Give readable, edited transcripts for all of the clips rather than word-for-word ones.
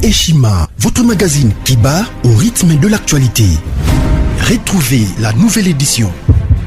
Eshima, votre magazine qui bat au rythme de l'actualité. Retrouvez la nouvelle édition.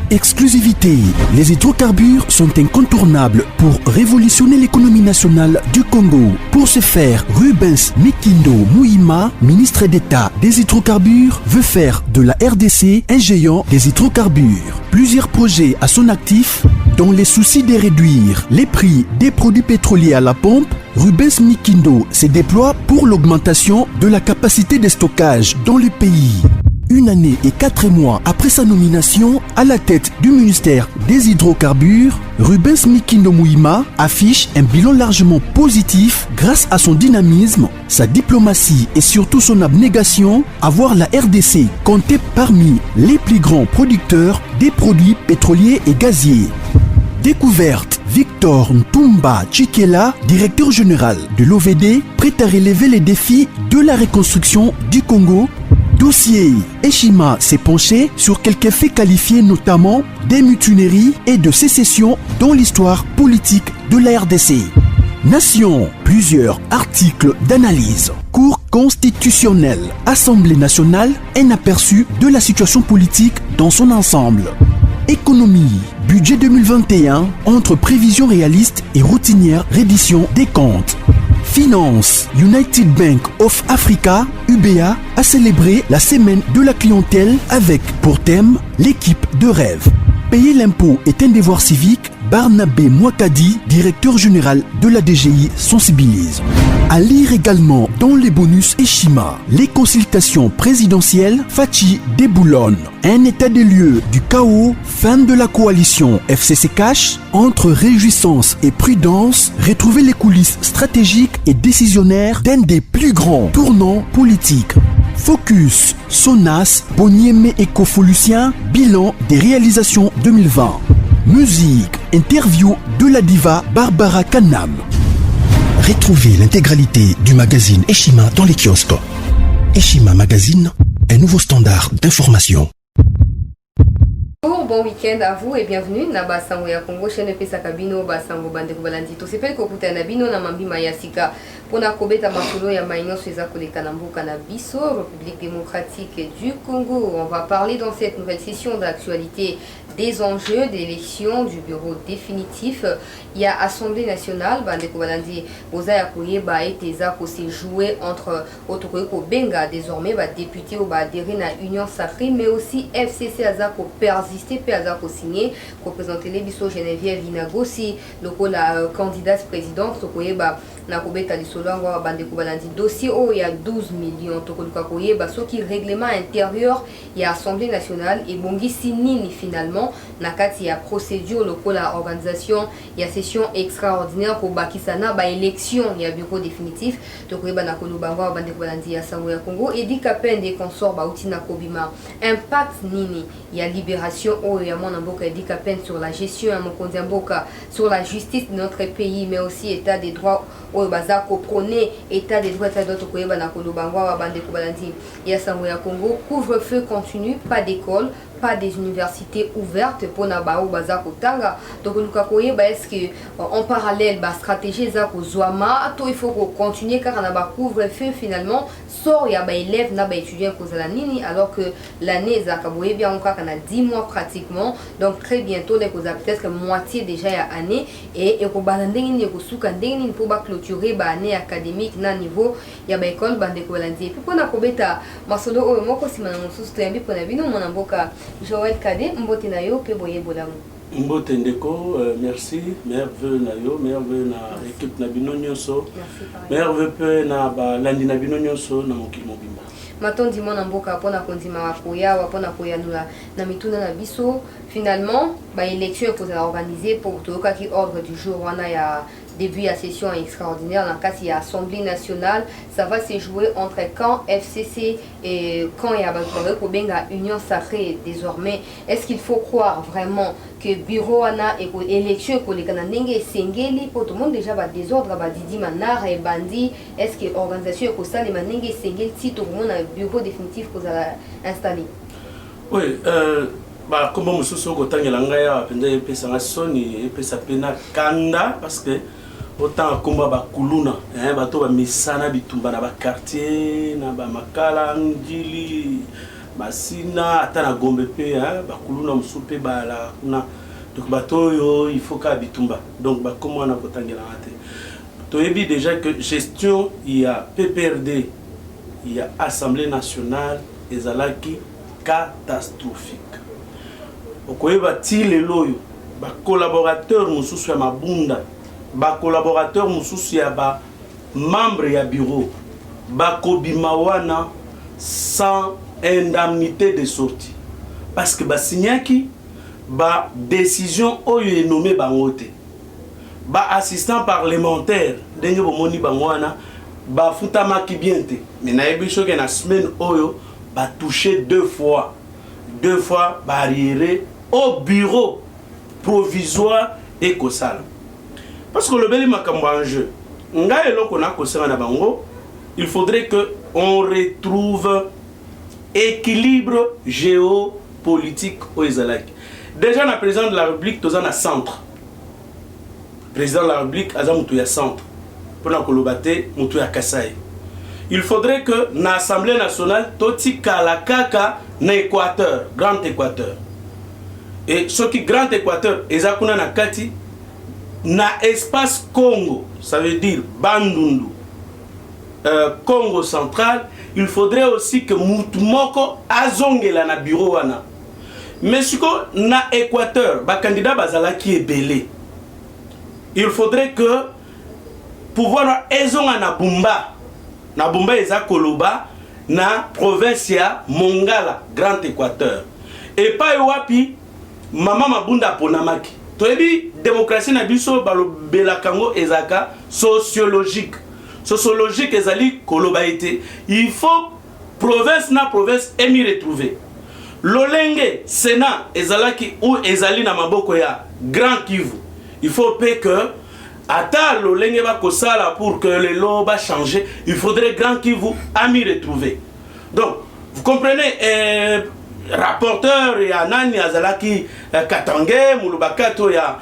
Exclusivité, les hydrocarbures sont incontournables pour révolutionner l'économie nationale du Congo. Pour ce faire, Rubens Mikindo Mouima, ministre d'État des hydrocarbures, veut faire de la RDC un géant des hydrocarbures. Plusieurs projets à son actif, dans les soucis de réduire les prix des produits pétroliers à la pompe. Rubens Mikindo se déploie pour l'augmentation de la capacité de stockage dans le pays. Une année et 4 mois après sa nomination à la tête du ministère des hydrocarbures, Rubens Mikindo Mouima affiche un bilan largement positif grâce à son dynamisme, sa diplomatie et surtout son abnégation à voir la RDC compter parmi les plus grands producteurs des produits pétroliers et gaziers. Découverte, Victor Ntumba Chikela, directeur général de l'OVD, prêt à relever les défis de la reconstruction du Congo. Dossier, Eshima s'est penché sur quelques faits qualifiés notamment des mutineries et de sécession dans l'histoire politique de la RDC. Nation, plusieurs articles d'analyse. Cour constitutionnelle, Assemblée nationale, un aperçu de la situation politique dans son ensemble. Économie, budget 2021, entre prévisions réalistes et routinières reddition des comptes. Finance, United Bank of Africa, UBA, a célébré la semaine de la clientèle avec pour thème l'équipe de rêve. Payer l'impôt est un devoir civique. Barnabé Mwakadi, directeur général de la DGI, sensibilise. À lire également dans les bonus Eshima, les consultations présidentielles Fachi déboulonne. Un état des lieux du chaos, fin de la coalition FCC Cash, entre réjouissance et prudence, retrouver les coulisses stratégiques et décisionnaires d'un des plus grands tournants politiques. Focus, Sonas, Bonieme Ecofolucien, bilan des réalisations 2020. Musique, interview de la diva Barbara Kanam. Retrouvez l'intégralité du magazine Eshima dans les kiosques. Eshima Magazine, un nouveau standard d'information. Bon week-end à vous et bienvenue na basango ya Congo chaîne pesa kabino basango bande kubalandi to sepeli kokuta na bino na mambi mayasika pona kobeta makolo ya mainyo seza koleka na mboka na biso République démocratique du Congo. On va parler dans cette nouvelle session d'actualité des enjeux d'élection du bureau définitif. Il y a Assemblée nationale bande kubalandi boza ya koyeba eteza ko se jouer entre Otoreko Benga désormais ba député ou ba adhérer na Union Sacrée mais aussi FCC azako persister pour signer, pour présenter les biso Geneviève Inagosi, la candidate présidente, na kobeta lisolo ngwa bande kubalandi dossier il y a 12 millions tokoluka koyeba soki règlement intérieur il y a Assemblée nationale et bongisi nini finalement na kati ya procédure lokola organisation il y a session extraordinaire pour bakisana ba élection il y a bureau définitif tokoyeba na koluba ngwa bande kubalandi ya sango ya Congo et dit kapen des consorts ba utina kobima impact nini il y a libération il y a mon amboka dit kapen sur la gestion à mokonzi mboka sur la justice de notre pays mais aussi état des droits au bazako prôner état des droits d'autres koyeba na kolobangwa bande kubalandi ya sango ya Congo couvre-feu continu pas d'école pas des universités ouvertes pour Nabao Bazako Tanga. Donc, est-ce que en parallèle, la stratégie Zako Zouama, il faut continuer car on a couvre-feu finalement, sort il y a des élèves, des étudiants qui la nini, alors que l'année Zakaboye bien encore qu'on a 10 mois pratiquement. Donc, très bientôt, les causes peut-être moitié déjà à année et qu'on balanding et qu'on soukanding pour clôturer l'année académique na niveau il y a des écoles bande kolandi. Puis pour na kobeta masolo o moko simana mususu tuyambi pona bino mona mboka Joël Kade, mbote na yo pe boye bolamu. Mbote ndeko, merci, merveille na yo, merveille na équipe na bino nyonso. Merveille pe na ba landi na bino nyonso na mokili mobimba. Matondi mona mboka pona kondima wakoya, wapona koya nula na mituna na biso. Finalement, ba élection est organisée pour tout cas qui ordre du jour wana ya début de la session extraordinaire dans le cas de l'Assemblée nationale. Ça va se jouer entre camp FCC et camp Benga Union Sacrée désormais. Est-ce qu'il faut croire vraiment que bureau ana et élection pour les Canadiens sengeli pour tout le monde déjà va désordre va didi manara et bandi. Est-ce que l'organisation pour ça les manengue sengeli si tout le monde a un bureau définitif pour installer? Oui, bah comme on se soucie au temps il y a l'engrais à peine de pesa soni et pesa pena kanda parce que autant akomba bakuluna bato bamisana bitumba na bakartier na bamakala njili basina ata na Gombe pe bakuluna mosusu mpe bala kuna donc bato oyo il faut ka bitumba donc bakoma wana kotangela te toyebi déjà que gestion il y a PPRD il y a Assemblée nationale ezalaki catastrophique okoyeba ti lelo oyo ba collaborateur mosusu ya mabunda ba collaborateur mosusu ya ba membre ya bureau ba kobima wana sans indemnité de sortie parce que ba signaki ba décision oyo nommé bango te ba assistant parlementaire ndenge bomoni bango wana ba futamaki bien te mais na yebi soki na semaine oyo ba touché deux fois ba arriéré au bureau provisoire et kosala parce que le beli makambo en jeu nga eloko na kosala na bango il faudrait que on retrouve équilibre géopolitique au ezalaki déjà na président de la République toza na centre président de la République aza mutu ya centre pona kolobate mutu ya Kasai il faudrait que na Assemblée nationale toti kala kaka na Équateur Grand Équateur et ce qui Grand Équateur ezakuna na kati na espace Congo ça veut dire Bandundu Congo central il faudrait aussi que mutu moko azongela na bureau wana mais siko na Équateur ba candidat bazala qui est belé il faudrait que pouvoir ezonga na Bumba eza koloba na province ya Mongala Grand Équateur et pas wapi mama mabunda ponamaki toyebi démocratie na biso balobela kango ezaka sociologique ezali koloba ete il faut province na province emi retrouver lolenge Sénat ezalaki ou ezali na maboko ya Grand Kivu il faut que ata lolenge ba kosala pour que le lot va changer il faudrait Grand Kivu ami retrouver donc vous comprenez rapporteur ya nani azalaki Katange mulubakato ya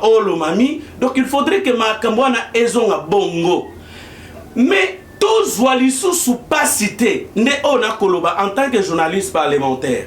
Olomami donc il faudrait que makambwana ezonga bongo mais tous walisu sous pas cité ne ona koloba en tant que journaliste parlementaire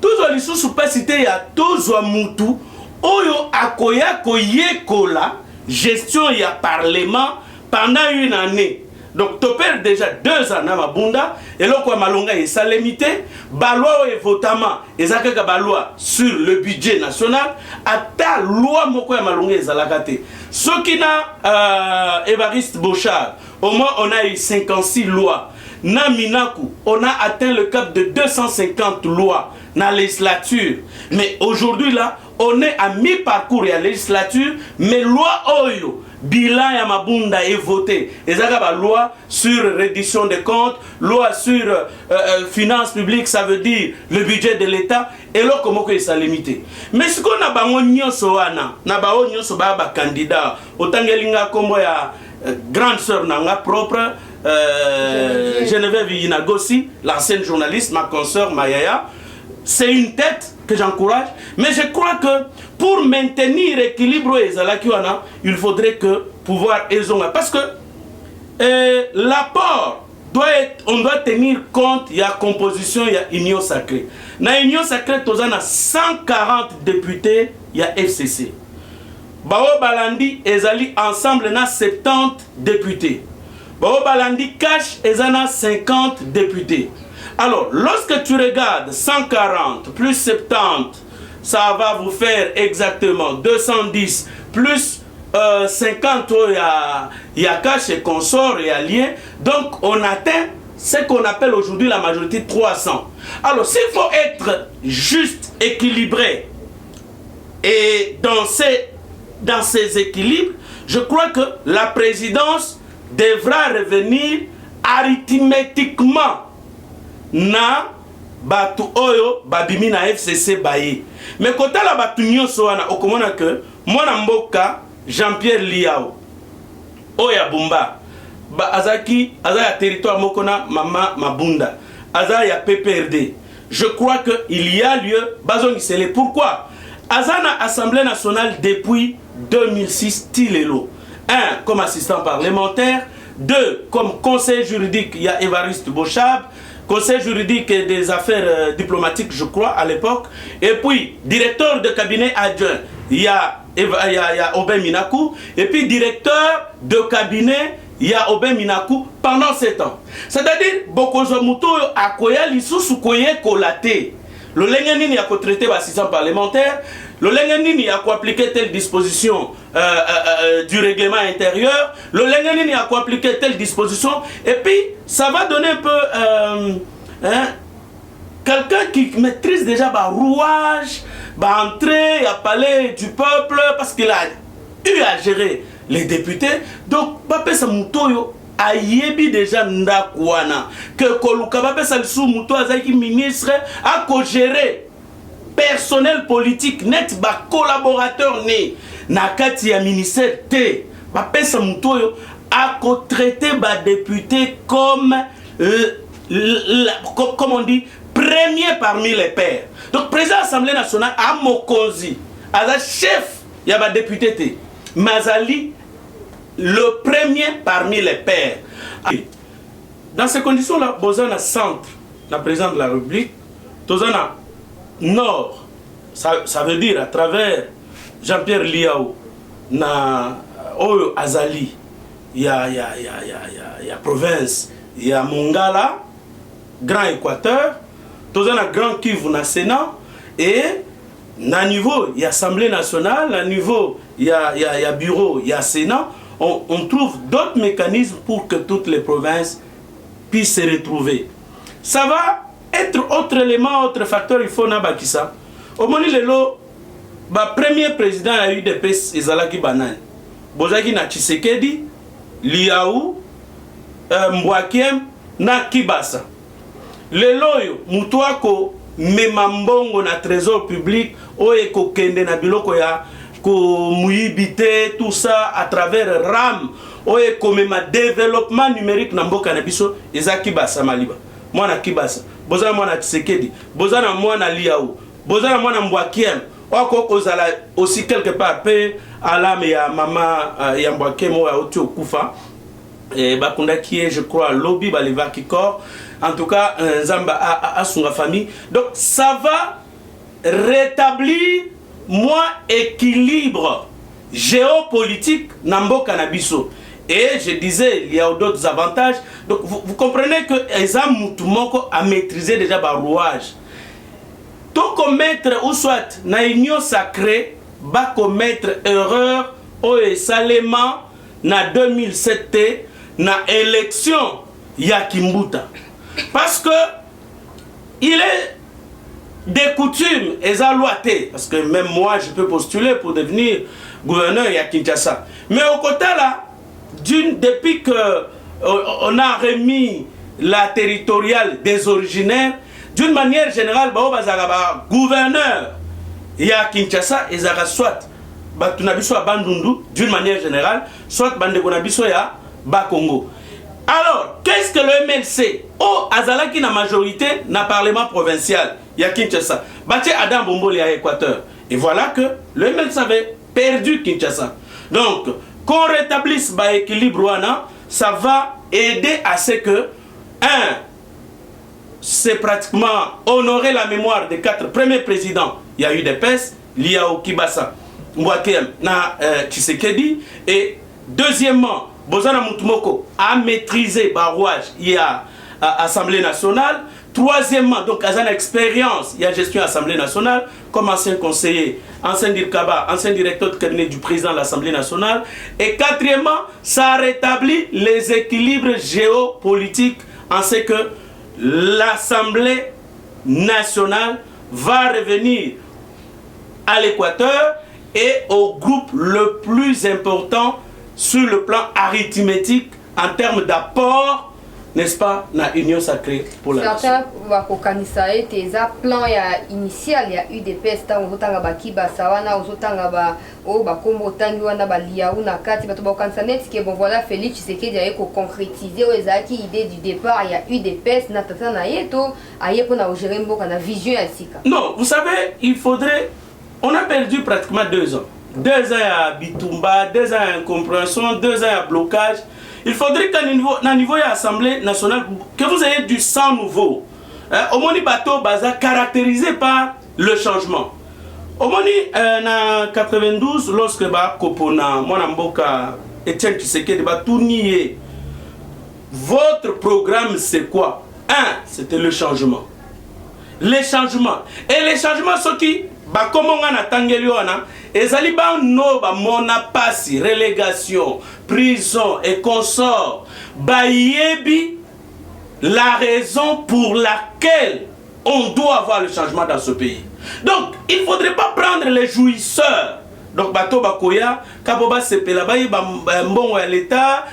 tous walisu sous pas cité ya tous wa mutu oyo akoya koyekola gestion ya parlement pendant une année donc tu perds déjà 2 ans na mabunda et loko malonga et salemité baloi et votamment ezakaka baloi sur le budget national ata loi moko ya malonga ezalakate soki na Évariste Bochard au moins on a eu 56 lois na Minaku on a atteint le cap de 250 lois na législature mais aujourd'hui là on est à mi-parcours à la législature mais loi oyo bilan ya mabunda est voté ezaka ba loi sur reddition des comptes loi sur finances publiques ça veut dire le budget de l'État et là comment que ça limité mais ce qu'on a bango nyonso wana na ba nyonso ba candidat otangelinga kombo ya grande sœur nanga propre Geneviève Yinagossi l'ancienne journaliste ma consoeur Mayaya c'est une tête que j'encourage mais je crois que pour maintenir l'équilibre il faudrait que pouvoir ezonga parce que l'apport doit être on doit tenir compte il y a composition il y a union sacrée na union sacrée tozana na 140 députés il y a FCC Bao Balandi ezali ensemble na 70 députés Bao Balandi cash ezana 50 députés. Alors, lorsque tu regardes 140 plus 70, ça va vous faire exactement 210 plus 50, il y a cash et consort et alliés. Donc, on atteint ce qu'on appelle aujourd'hui la majorité 300. Alors, s'il faut être juste, équilibré, et dans ces équilibres, je crois que la présidence devra revenir arithmétiquement na batu oyo babimi na FCC baye mais kota la batu nyonso wana okomona que mwana mboka Jean-Pierre Liao oya Bumba ba azaki azaya territoire mokona mama mabunda azaya PPRD je crois que il y a lieu bazongisele pourquoi azana Assemblée nationale depuis 2006 tilelo 1 comme assistant parlementaire, 2 comme conseiller juridique, il y a Évariste Bochab, conseil juridique et des affaires diplomatiques, je crois, à l'époque. Et puis, directeur de cabinet adjoint, il y a Aubin Minakou. Et puis, directeur de cabinet, il y a Aubin Minakou pendant 7 ans. C'est-à-dire, Bokozo Muto a koya lisusu koye kolate. Le Lengenini a traité l'assistant parlementaire. Le Lengenini a appliqué telle disposition du règlement intérieur. Le Lengenini a appliqué telle disposition. Et puis, ça va donner un peu quelqu'un qui maîtrise déjà le rouage, entrer à palais du peuple, parce qu'il a eu à gérer les députés. Donc, Bapesa Moutoyo a yebi déjà ndakwana. Que Koluka Bapesa Lissou Mouto Azaki ministre a co-géré personnel politique net ba collaborateur né nakati ya ministère te Bapesa Moutoyo a co-traité ba député comme comme on dit premier parmi les pairs. Donc président de l'Assemblée nationale a Mokonzi a chef ya ba député te Mazali le premier parmi les pairs. Dans ces conditions là Bozana centre la président de la République Tozana Nord, ça veut dire à travers Jean-Pierre Liao, na Oyo Azali, il y a province, il y a Mongala, Grand Équateur, tout un Grand Kivu na Sénat, et na niveau, il y a Assemblée nationale, à niveau, il y a bureau, il y a Sénat, on trouve d'autres mécanismes pour que toutes les provinces puissent se retrouver. Ça va être autre élément, autre facteur, il faut n'abakisa. Au moment où le premier président a eu des PES Ezalaki Banan. Bozaki na Tshisekedi, Liaou, Mbwakiem, na Kibasa. Le loyo, Mutuako, Memambongo na trésor public, Oye Kokende na biloko ya, ko muibite, tout ça à travers RAM, Oye Komema développement numérique na mboka na biso, Ezaki Basa Maliba. Moi na Kibasa. Bozana mwana Tshisekedi, bozana mwana Liaou, bozana mwana Mbwakiem, oko kozala aussi quelque part pe alame ya mama ya Mbwakiem ya oti okufa et bakunda qui est je crois lobby baleva qui corps en tout cas Zamba a son famille. Donc ça va rétablir moins équilibre géopolitique na mboka na biso. Et je disais, il y a d'autres avantages. Donc vous comprenez que Eza Moutoumoko a maîtrisé déjà le rouage. Tout commettre, ou soit, na union sacrée, va commettre erreur, ou salement, na 2007, na élection, Yakimbuta. Parce que, il est des coutumes, Eza Loité, parce que même moi, je peux postuler pour devenir gouverneur Yakinchasa. Mais au côté là, depuis qu'on a remis la territoriale des originaires, d'une manière générale, gouverneur il y a Kinshasa et Zara soit Batunabiso à Bandundu, d'une manière générale, soit Bandekonabiso à Bakongo. Alors, qu'est-ce que le MLC? Oh, Azalaki na majorité, na parlement provincial, il y a Kinshasa. Baché Adam Bomboli à Équateur. Et voilà que le MLC avait perdu Kinshasa. Donc, qu'on rétablisse l'équilibre, ça va aider à ce que, c'est pratiquement honorer la mémoire des 4 premiers présidents. Il y a eu des PES, Liao Kibasa, Mbwakem, Tshisekedi. Et deuxièmement, Bozana Moutoumoko a maîtrisé Barouage, il y a Assemblée nationale. Troisièmement, donc, à une expérience, il y a gestion Assemblée nationale, comme ancien conseiller, ancien Dirkaba, ancien directeur de cabinet du président de l'Assemblée nationale. Et quatrièmement, ça rétablit les équilibres géopolitiques en ce que l'Assemblée nationale va revenir à l'Équateur et au groupe le plus important sur le plan arithmétique en termes d'apport, n'est-ce pas, dans l'Union sacrée pour la nation. Certains bakokanisa ete za plan ya initial ya UDPS ta ozotanga bakiba sawana ozotanga ba o bakombo tangi wana balia una kati bato bakokanisa net que bon voilà Félix Tshisekedi a concrétiser ezaki idée du départ ya UDPS na tata na yeto aye pona gérer mboka na vision ya sika. Non, vous savez, il faudrait on a perdu pratiquement 2 ans. 2 ans à bitumba, 2 ans à incompréhension, 2 ans à blocage. Il faudrait qu'à niveau de l'Assemblée nationale, que vous ayez du sang nouveau. Au moins, bateau baza caractérisé par le changement. Au moins, en 92, lorsque Kopona, mon mboka, Etienne Tshisekedi, tout nier. Votre programme, c'est quoi? C'était le changement. Les changements. Et les changements, ce qui, comme on a tangeli wana, ezali ba no ba mona pasi, relégation, prison et consorts, ba yebi la raison pour laquelle on doit avoir le changement dans ce pays. Donc, il ne faudrait pas prendre les jouisseurs. Donc, bato bakoya, kaboba sepela ba mbongo ya l'État,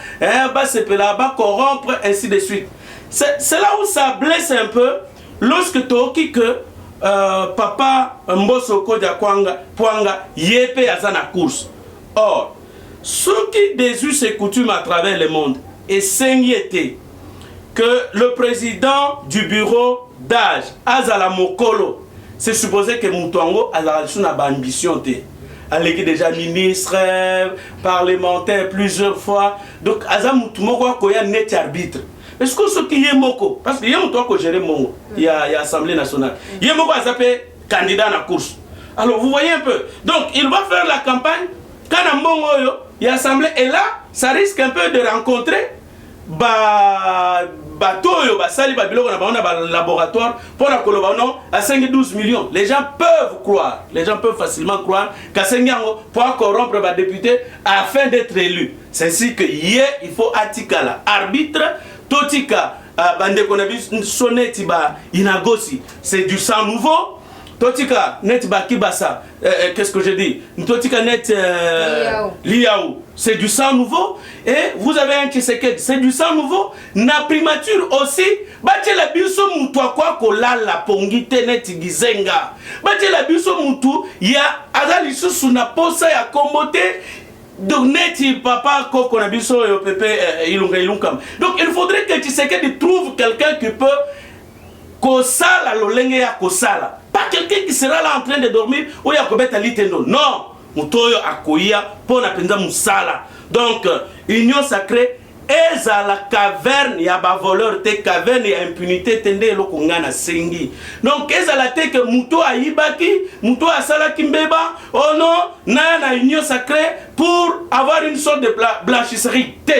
ba sepela ba corrompre, ainsi de suite. C'est là où ça blesse un peu lorsque tu que papa Mbosoko Diakwanga Pwanga Yepe Azana course. Or, ce qui désuet ses coutumes à travers le monde est saigné que le président du bureau d'âge, Azala Mokolo, c'est supposé que Moutouango a une ambition. Elle est déjà ministre, parlementaire plusieurs fois. Donc, Azala Moutouango est net arbitre. Est-ce que ce qui est moko, parce qu'il y a un toit que gérer mon, il y a l'Assemblée nationale, il y a moko à s'appeler candidat à la course. Alors vous voyez un peu. Donc il va faire la campagne, quand il y a l'Assemblée, et là, ça risque un peu de rencontrer laboratoire pour la colobanon à 5-12 millions. Les gens peuvent croire, les gens peuvent facilement croire qu'à Sengango pour corrompre les députés afin d'être élu. C'est ainsi que hier, il faut Atikala, arbitre. Totika, bande konabis soneti ba inagosi, c'est du sang nouveau. Totika net ba kibasa, qu'est-ce que je dis? Totika net liaou, c'est du sang nouveau. Et vous avez un Tshisekedi, c'est du sang nouveau. Na primature aussi, bache la biso mutu kwa kola la pongite net gizenga. Bache la biso mutu ya azali susu na posa ya kombote. Donc, neti papa koko na biso yo pepe ilunga ilunkam. Donc, il faudrait que Tshisekedi trouve quelqu'un qui peut kosala lolenge ya kosala. Pas quelqu'un qui sera là en train de dormir ou ya kobeta litendo. Non, mutoyo akoya pona penza musala. Donc, union sacrée eza la caverne ya ba voleur te caverne ya impunité tende eloko ngana sengi. Donc eza la te que muto ayibaki, muto asala kimbeba, oh non, na union sacrée pour avoir une sorte de blanchisserie te.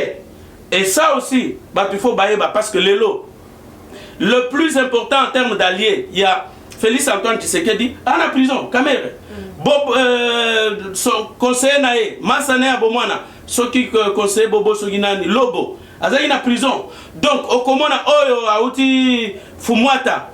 Et ça aussi, bah il faut baïba parce que le plus important en termes d'alliés, il y a Félix Antoine Tshisekedi en la prison, Kamere. Bob son conseiller naé, Massané Abomwana. Ceux qui conseillent Bobo Soginani, Lobo, Azaï na prison. Donc, au Komona, Oyo, Aouti, Fumwata,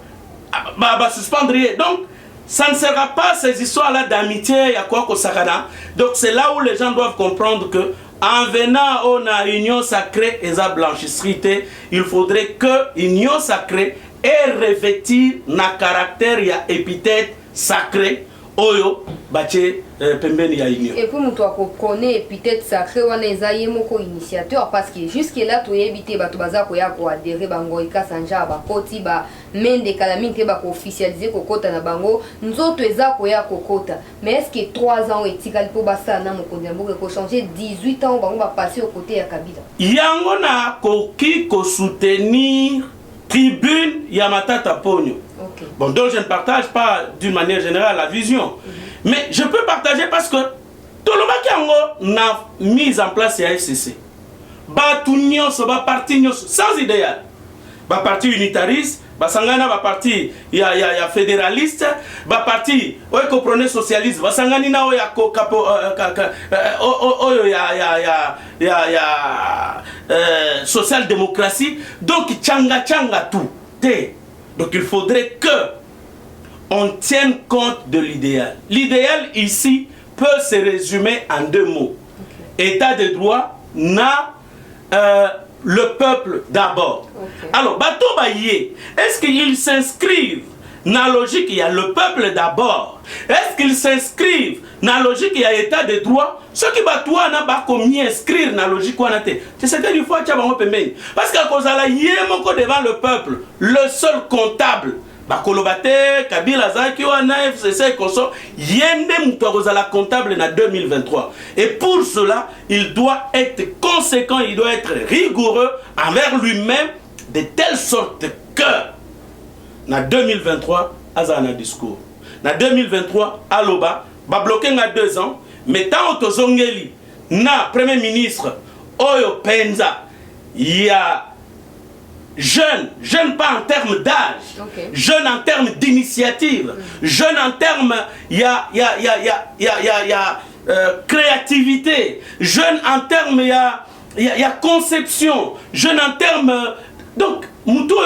suspendrier. Donc, ça ne sera pas ces histoires-là d'amitié, à quoi Kosakana. Donc, c'est là où les gens doivent comprendre que, en venant on a union sacrée et sa blanchisserie, il faudrait que l'union sacrée ait revêti na caractère, il y a épithète sacré. Oyo bache pembeni ya union. Et pour nous connaître peut-être sacré wana ezaye moko initiateur parce que jusque là to yebite bato baza ko ya ko adhérer bango ikasanja ba koti ba mende kalaminte ba ko officialiser ko kota na bango nzoto eza ko ya ko kota. Mais est-ce que 3 ans etikali po basa na mokonzi mboka ko changer 18 ans bango ba passer au côté ya Kabila. Yango na koki ko soutenir tribune ya Matata Ponyo. Okay. Bon, donc je ne partage pas d'une manière générale la vision. Mais je peux partager parce que tout le monde qui a mis en place la FCC. Batunion, so ba parti sans idéal. Ba parti unitariste, ba sangana ba parti ya fédéraliste, ba parti oy ko prôner socialiste, ba sangani na o ya ko capo social démocratie. Donc changa tout. Donc il faudrait que on tienne compte de l'idéal. L'idéal ici peut se résumer en 2 mots. Okay. État de droit, le peuple d'abord. Okay. Alors, bato baye, est-ce qu'ils s'inscrivent dans la logique, il y a le peuple d'abord. Est-ce qu'ils s'inscrivent dans la logique, il y a état de droit? Ceux qui battent n'a pas commis inscrire dans la logique qu'on a été. C'est une fois que tu as parce qu'à cause de la devant le peuple, le seul comptable, Bakolobate, Kabila Zaki, Wana, FCC, Koso, Yende Moutouarozala comptable en 2023. Et pour cela, il doit être conséquent, il doit être rigoureux envers lui-même, de telle sorte que, en 2023, Azana discours. En 2023, Aloba, va bloquer en 2 ans, mais tant que Zongeli, na Premier ministre, Oyo Penza, il y a jeune pas en termes d'âge, jeune en termes d'initiative, jeune en termes, il y a créativité, jeune en termes, il y a conception, jeune en termes, donc, Moutou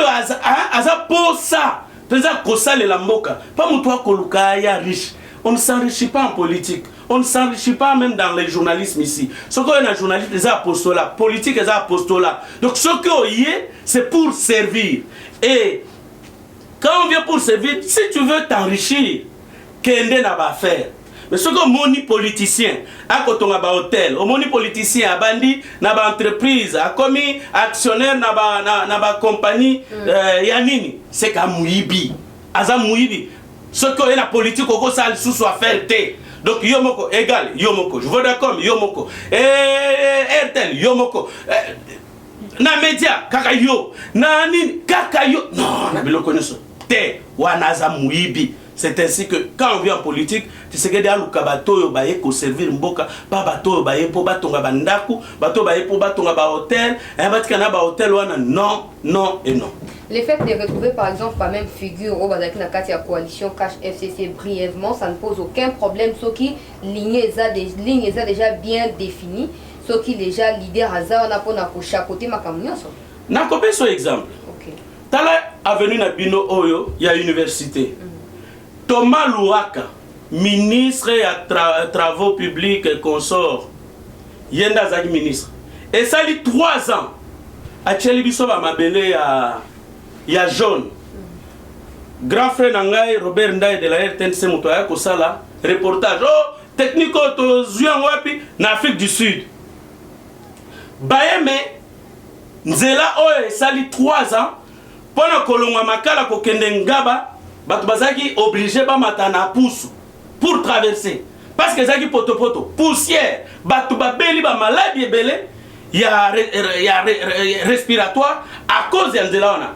aza pour ça, peut-être que ça les lamboka, pas Moutou Koluka ya riche, on ne s'enrichit pas en politique. On ne s'enrichit pas même dans le journalisme ici. Ce qu'on a un journaliste, les apostolats, politique, les apostolats. Donc ce qu'on y est, c'est pour servir. Et quand on vient pour servir, si tu veux t'enrichir, qu'est-ce n'a pas faire. Mais ce qu'on moni politicien, à côté on a un hôtel, on moni politicien, à bandi, n'a pas entreprise, à commis actionnaire, n'a pas compagnie, yanini, c'est qu'à mouibi, à mouibi. Ce qu'on est la politique, on ça le sous-soit faire té. Donc Yomoko égal Yomoko, je Vodacom Yomoko, Airtel Yomoko, na média Kakayo, na nini Kakayo, non, na bilo connaissance. Te wanaza muibi. C'est ainsi que quand on vient en politique, tu sais que des alukabato yo baye ko servir mboka, pas bato yo baye po batonga bandaku, bato baye po batonga ba hôtel, un batikana ba hôtel wana non, non et non. Le fait de retrouver par exemple la même figure au Bazaki Nakati à coalition Cash FCC brièvement, ça ne pose aucun problème, ce qui lignes déjà bien définies, ce qui déjà leader hasard n'a pas chapeauté ma camion. N'a copié ce exemple. Tala avenue na Bino Oyo, il y a université. Thomas Louaka, ministre à travaux publics et consort, Yenda Zagi ministre. Et ça dit 3 ans. À Tchelibiso va m'abeler à jaune. Grand frère Nangai, Robert Ndaye de la RTNC Moutoya Kosala, reportage. Oh, technique auto Zuyan Wapi, en Afrique du Sud. Bayeme, Nzela Oye, ça dit 3 ans. Pendant que l'on makala ko kende ngaba, batu bazaki obligé ba matana pousse pour traverser. Parce que zaki poto poussière, batu babeli ba maladie belé, il y a respiratoire à cause de Nzela.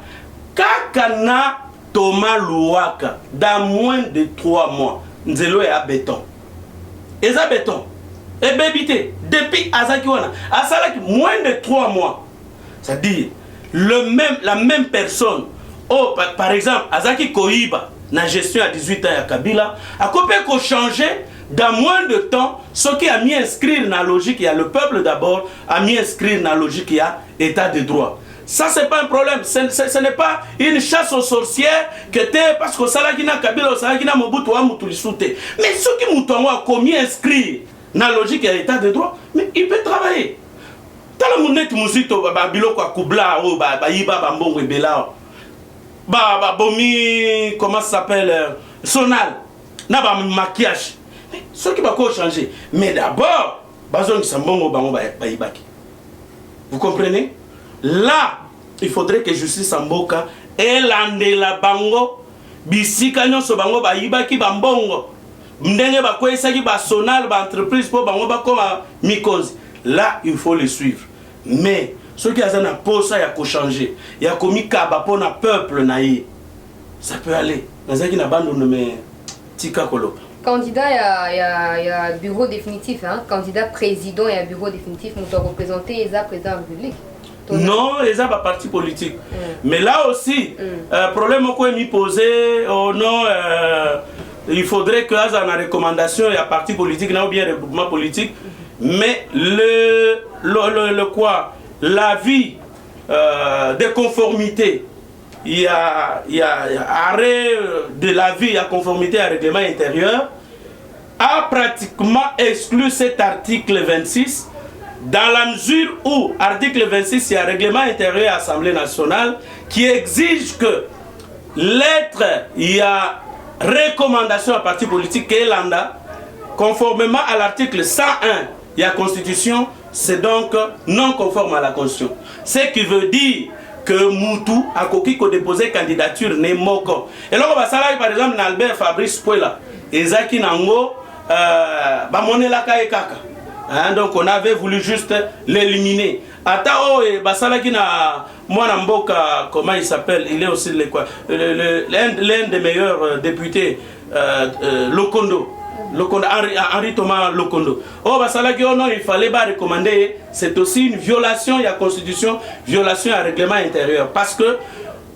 Kakana Thomas Louaka, dans moins de 3 mois, Nzelo est à béton. Et ça béton. Et bébité, depuis Azaki wana, Asalaki moins de 3 mois. C'est-à-dire la même personne, oh, par exemple, Azaki Koiba, dans la gestion à 18 ans à Kabila, a copié qu'on changeait dans moins de temps, ce qui a mis inscrire dans la logique, il y a le peuple d'abord, a mis inscrire dans la logique, il y a état de droit. Ça, c'est pas un problème. Ce n'est pas une chasse aux sorcières que t'es parce que Salagina Kabila, Salagina Mobutu, Moutulisute. Mais ceux qui m'ont commis inscrire dans la logique, il y a état de droit, mais il peut travailler. Tala muneti muzito babilo kwa kubla o yiba bambongo ebela bomi comment ça s'appelle sonal na ba maquillage ce qui va quoi changer mais d'abord bazon sambongo bango bayibaki. Vous comprenez? Là il faudrait que justice Samboka elande la bango bisika nyonso bango bayibaki bambongo ndenge bakwesaki ba sonal ba entreprise po bango ba koma mikozi. Là, il faut les suivre. Mais, ceux qui ont un poste, il y a qu'à changer. Il y a commis kaba pour un peuple naïf. Ça peut aller. Dans un qui n'a pas nommé Tika Kolo. Candidat, il y a bureau définitif. Hein? Candidat président, il y a bureau définitif. Nous devons représenter les président de la République. Non, les a pas parti politique. Mais là aussi, problème qu'on m'y posé, oh non, il faudrait que dans la recommandation, il y a parti politique, là ou bien regroupement politique. Mais le quoi, l'avis de conformité, il y a arrêt de l'avis à conformité à règlement intérieur, a pratiquement exclu cet article 26 dans la mesure où article 26 il y a un règlement intérieur à l'Assemblée nationale qui exige que l'être il y a recommandation à parti politique et l'anda conformément à l'article 101 il y a constitution, c'est donc non conforme à la constitution. Ce qui veut dire que Moutou a déposé candidature ne moko. Et là, on va savoir par exemple Albert Fabrice Puela, Ezaki Nango, Bamonela Kaka. Donc on avait voulu juste l'éliminer. Atao et Basalaki na Mwana Mboka, comment il s'appelle? Il est aussi l'un des meilleurs députés, Lokondo. Henri Thomas Lokondo. Oh, Basalaki, oh non, il fallait pas recommander. C'est aussi une violation de la Constitution, violation du règlement intérieur. Parce que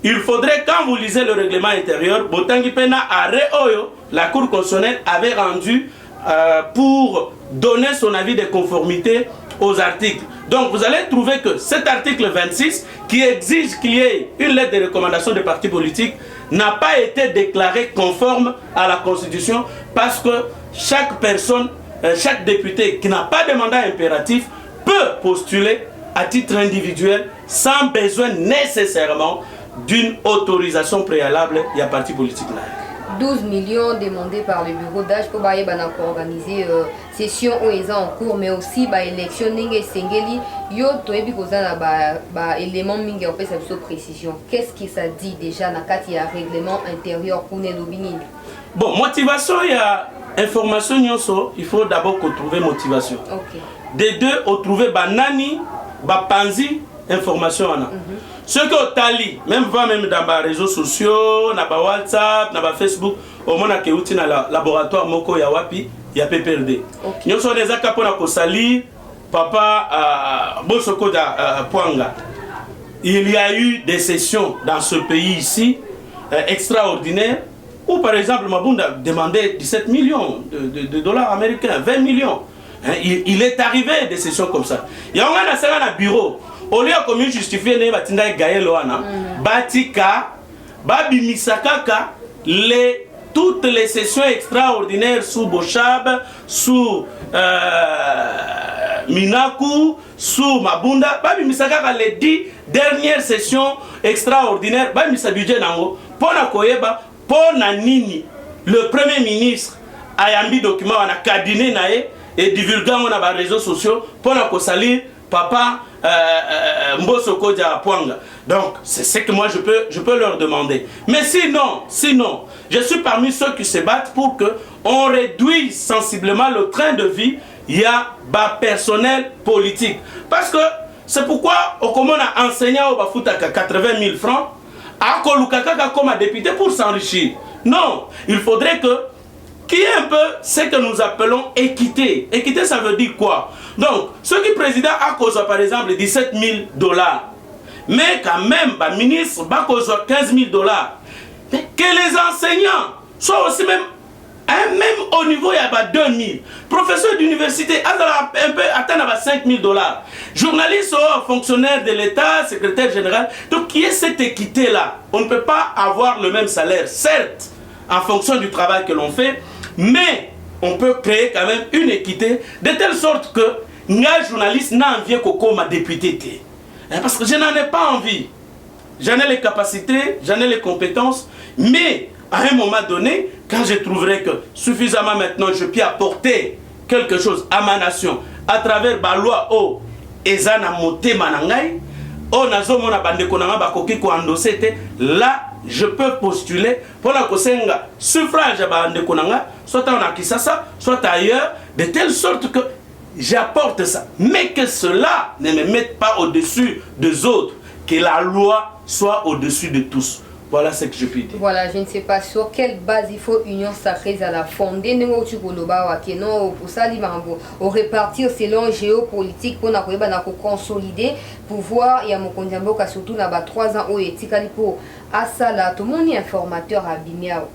il faudrait, quand vous lisez le règlement intérieur, Botangi Pena Arre Oyo, la Cour constitutionnelle avait rendu pour donner son avis de conformité aux articles. Donc vous allez trouver que cet article 26, qui exige qu'il y ait une lettre de recommandation des partis politiques, n'a pas été déclaré conforme à la Constitution parce que chaque personne, chaque député qui n'a pas de mandat impératif peut postuler à titre individuel sans besoin nécessairement d'une autorisation préalable et à parti politique. 12 millions demandés par le bureau d'âge pour organiser session où ils sont en cours, mais aussi élection et sengeli yo toebi kozana élément mingi en fait sa précision. Qu'est-ce que ça dit déjà na kati ya règlement intérieur pour les lobbying? Bon, motivation, il y a information nyonso, il faut d'abord trouver motivation. OK. Des deux, on trouver banani, panzi information ana. Ce que tali, même va même dans les réseaux sociaux, dans WhatsApp, dans Facebook, au moins que outil na laboratoire moko ya wapi, ya PPRD. Nous sommes des actes pour na sali, papa Bosoko da Pwanga. Il y a eu des sessions dans ce pays ici extraordinaires où par exemple Mabunda demandait 17 millions de dollars américains, 20 millions. Il est arrivé des sessions comme ça. Il y a un bureau. Au lieu de justifier les batinda gaëloana, batika, babimisakaka, toutes les sessions extraordinaires sous Bochab, sous Minaku, sous Mabunda, babimisakaka les 10 dernières sessions extraordinaires, babimisa budget nango, pona koyeba, pona nini, le premier ministre ayambi document wana cabinet nae et divulguant on a les réseaux sociaux, pona ko salir papa Mbosoko Dia Pwanga. Donc c'est ce que moi je peux leur demander. Mais sinon, je suis parmi ceux qui se battent pour que on réduise sensiblement le train de vie. Il y a personnel politique. Parce que c'est pourquoi on a enseigné au Bafutaka 80 000 francs à Kolukaka comme un député pour s'enrichir. Non, il faudrait qu'il y ait un peu ce que nous appelons équité. Équité, ça veut dire quoi? Donc, ceux qui président a causé par exemple 17 000 dollars, mais quand même, le ministre a causé 15 000 dollars, que les enseignants soient aussi même au niveau, il y a 2 000. Professeurs d'université, un peu atteindre 5 000 dollars. Journalistes, fonctionnaires de l'État, secrétaire général. Donc, il y a cette équité-là. On ne peut pas avoir le même salaire, certes, en fonction du travail que l'on fait, mais on peut créer quand même une équité de telle sorte que un journaliste n'a envie que ma député. Parce que je n'en ai pas envie. J'en ai les capacités, j'en ai les compétences, mais à un moment donné, quand je trouverai que suffisamment maintenant je peux apporter quelque chose à ma nation à travers la loi ezana moté manangai, nazomona bande konanga bakoki ko endosser là je peux postuler pour la kosenga suffrage à bande konanga soit en Kisasa, soit ailleurs, de telle sorte que j'apporte ça, mais que cela ne me mette pas au-dessus des autres, que la loi soit au-dessus de tous. Voilà ce que je puis dire. Voilà, je ne sais pas sur quelle base il faut union sacrée à la fonder. Nous pour ça, on répartir selon géopolitique pour consolider pouvoir et à mon condambo surtout dans 3 ans où il pour Asala tout le monde est informateur à Bimiao.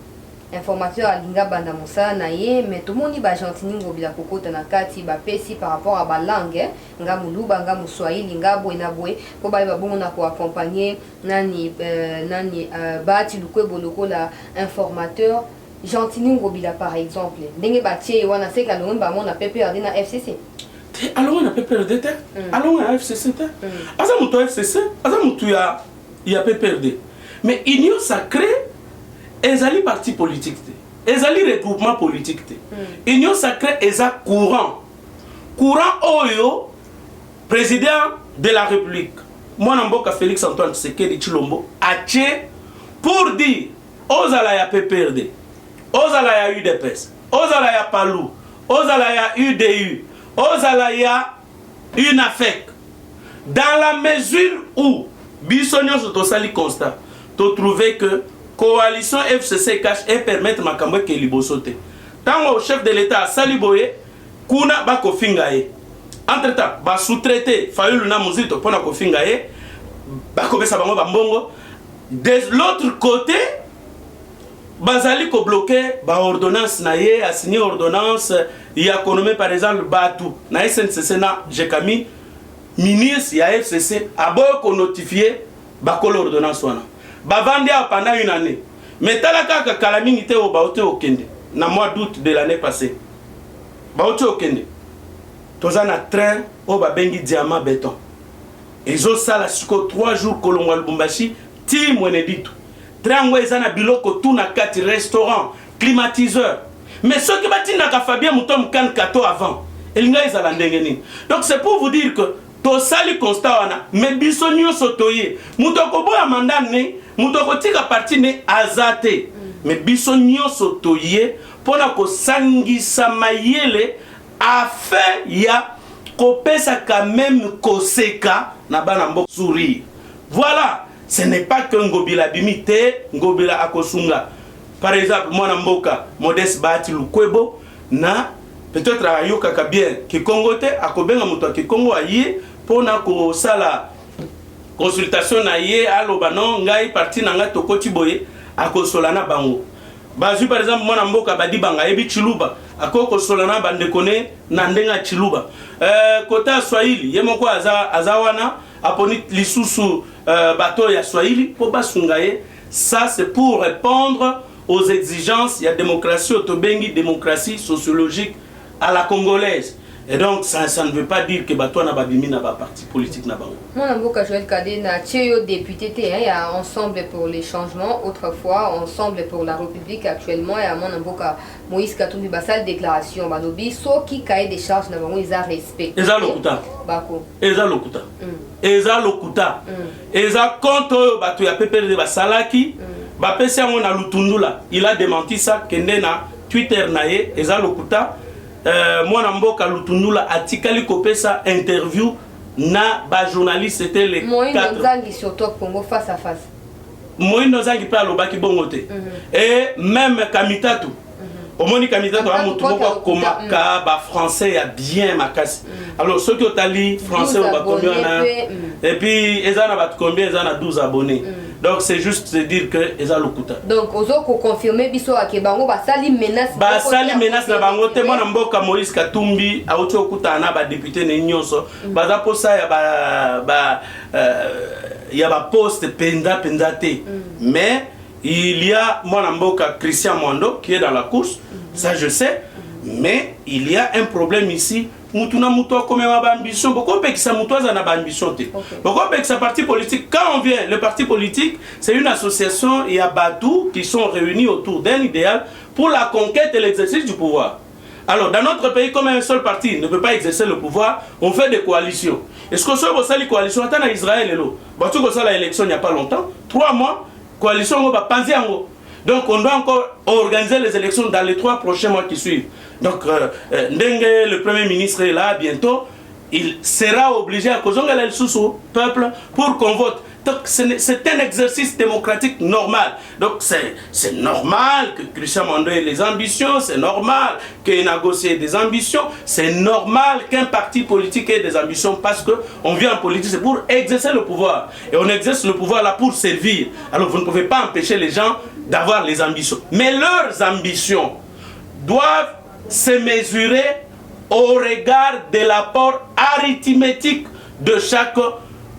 Informateur à Linga Bandamosa naye mais tout le monde est gentil ngobila kokota na kati ba pesi par rapport à ba langue nga muluba nga muswahili nga boina boy ko ba bongo na ko accompagner nani bati lukwe boloko la informateur gentil ngobila par exemple ndenge ba tie wana se ka longa ba mona PPRD na FCC alors on a PPRD alors on a FCC asa muto FCC asa muto ya PPRD mais union sacrée ezali parti politique ezali regroupement politique union sacrée eza courant oyo président de la République moi Namboka Félix Antoine Tshisekedi Tshilombo atie pour dire ozala ya PPRD, ozala ya UDPS, ozala ya PALU, ozala ya UDU, ozala ya UNAFEC, dans la mesure où bisognos tosali constat, to trouver que coalition FCC cache et permettre makambo ke libosote. Tant au chef de l'État sali boye kuna ba kofinga ye. Entre-temps, ba sous-traité Fayulu na muzito pona kofinga ye, ba kopesa bango ba mbongo. De l'autre côté, bazali ko bloquer ba ordonnance na ye, a signé ordonnance, il a connommé par exemple Batou na SNCC na Jekami ministre ya FCC a boyo ko notifier ba ko l'ordonnance wana. Ba vandi pendant une année. Mais talaka kalamingi te o baote okende na mois d'août de l'année passée. Baote okende. Tozana train o babengi diamant béton. Ezo sala siko 3 jours kolongwa Lubumbashi ti mweneditu. Train ngo ezana biloko tout na kati restaurant, climatiseur. Mais ceux qui batinda ka Fabien Mutom kan kato avant. Elinga ezala ndenge nini. Donc c'est pour vous dire que tosali constat wana mais biso nyonso toye. Mutoko boya mandane, mutoko tika parti ne azate. Mais biso nyonso toye pona ko sangisa mayele afin ya kopesa quand même koseka na bana mbo sourire. Voilà, ce n'est pas que ngobila bimite, ngobila akosunga. Par exemple, moi Mboka, Modeste Bahati Lukwebo na peut-être ayoka ka bien ki kongote akobenga muto ki Kongo aye pona ko sala consultation na ye aloba non ngai parti na nga tokoti boye akosolana bango. Bazu par exemple moi Mboka badi banga ebi Chiluba akoko solana bande kone na ndenga Chiluba. Kota Swahili yemoko azawana aponi lisusu bato ya Swahili po basungaye. Ça c'est pour répondre aux exigences, il y a démocratie, autobengi, démocratie sociologique à la congolaise. Et donc, ça ne veut pas dire que toi, n'a pas bimi, n'a pas parti politique, n'a pas. Moi, Namboka Joël Kadé, n'a pas député, il y a Ensemble pour les changements, autrefois, Ensemble pour la République, actuellement, il y a Namboka Moïse Katumbi Bassal, déclaration, Banobi, so qui cahier des charges, n'a pas ils ont respecté. Eza lokuta. Bako. Eza lokuta. Eza lokuta. Eza contre, tu as PPRD Bassalaki. Bapesi yango na Lutundula, il a démenti ça kende na Twitter nae eza lokuta mwana mboka Lutundula atikali kopesa interview na ba journaliste c'était les 4 Moïno Nzangi sur Top Congo face à face. Moïno Nzangi pa lobaki bongote et même Kamitatu omoni Kamitatu a mutu moko komaka ba français ya bien makasi. Alors ceux qui ont tali français au combien et puis ezana ba combien ezana 12 abonnés. Donc c'est juste de dire que eza lokuta. Donc ozoko confirmer biso ke bango basali menace. Basali menace na bango te mona mboka Moïse Katumbi auto okuta na ba député ne nyonso. Baza posa ya ba poste penda te. Mais il y a mona mboka Christian Mwando qui est dans la course, ça je sais, mais il y a un problème ici. Mutuna muto comme ma ambition, beaucoup de ça muto a na ambition te. Beaucoup de ça parti politique. Quand on vient, le parti politique, c'est une association, il y a Badou qui sont réunis autour d'un idéal pour la conquête et l'exercice du pouvoir. Alors dans notre pays, comme un seul parti ne peut pas exercer le pouvoir, on fait des coalitions. Est-ce que ça va les coalitions attends à Israël et l'eau. Batu ko ça l'élection il n'y a pas longtemps, 3 mois, coalition va panzer en haut. Donc on doit encore organiser les élections dans les 3 prochains mois qui suivent. Donc Ndenge, le Premier ministre est là bientôt, il sera obligé à causer le sous peuple pour qu'on vote. Donc c'est un exercice démocratique normal. Donc c'est normal que Christian Mwando ait des ambitions, c'est normal qu'il négocie des ambitions, c'est normal qu'un parti politique ait des ambitions parce qu'on vient en politique, c'est pour exercer le pouvoir. Et on exerce le pouvoir là pour servir. Alors vous ne pouvez pas empêcher les gens d'avoir les ambitions. Mais leurs ambitions doivent se mesurer au regard de l'apport arithmétique de chaque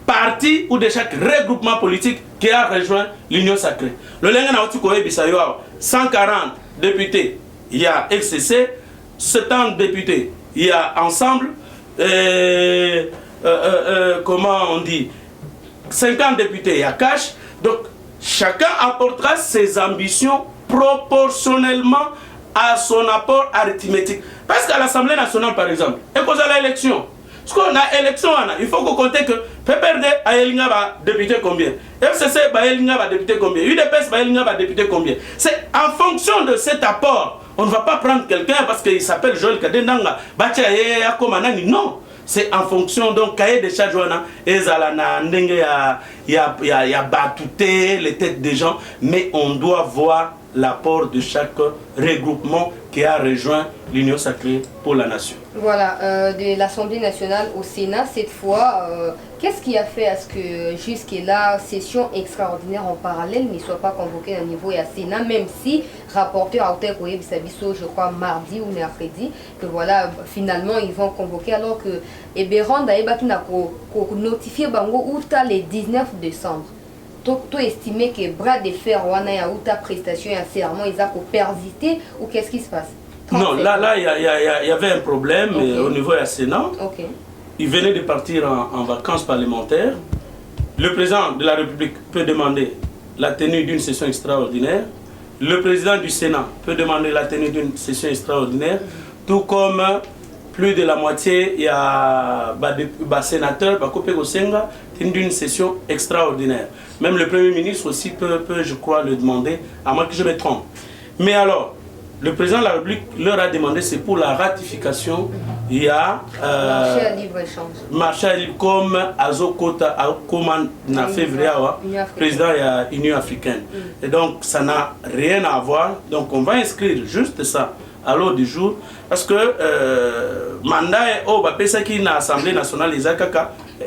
parti ou de chaque regroupement politique qui a rejoint l'Union sacrée. Le Lenga na Otikoye Bisayo, 140 députés, il y a FCC, 70 députés, il y a Ensemble, comment on dit, 50 députés, il y a Cash. Donc chacun apportera ses ambitions proportionnellement à son apport arithmétique. Parce qu'à l'Assemblée nationale, par exemple, et qu'on a l'élection, parce qu'on a élection, il faut qu'on compte que PPRD ayelinga ba député combien? FCC ayelinga ba député combien? UDPS ayelinga ba député combien? C'est en fonction de cet apport. On ne va pas prendre quelqu'un parce qu'il s'appelle Joël Kadendanga. Non. C'est en fonction donc cahier des charges il y a batouté les têtes des gens, mais on doit voir l'apport de chaque regroupement qui a rejoint l'Union sacrée pour la nation. Voilà, de l'Assemblée nationale au Sénat cette fois, qu'est-ce qui a fait à ce que jusque-là, session extraordinaire en parallèle ne soit pas convoquée au niveau du Sénat, même si rapporteur à Outer Koye Bissabiso, je crois mardi ou mercredi, que voilà, finalement ils vont convoquer alors que Eberon Daïba qui n'a notifié Bango Outa le 19 décembre. Tu estimes que bras de fer wana ya outa prestation et serment ils ont persisté ou qu'est-ce qui se passe? Non, là il y avait un problème au niveau du Sénat. Il venait de partir en vacances parlementaires. Le président de la République peut demander la tenue d'une session extraordinaire. Le président du Sénat peut demander la tenue d'une session extraordinaire. Tout comme plus de la moitié, il y a des sénateurs d'une session extraordinaire. Même le Premier ministre aussi peut, je crois, le demander, à moins que je me trompe. Mais alors, le président de la République leur a demandé, c'est pour la ratification, il y a... marché à libre-échange. Marché à libre, comme Azokota, comme en février, président de l'Union africaine. Et donc, ça n'a rien à voir. Donc, on va inscrire juste ça à l'ordre du jour. Parce que mandat est au qui na l'Assemblée nationale, les AKK,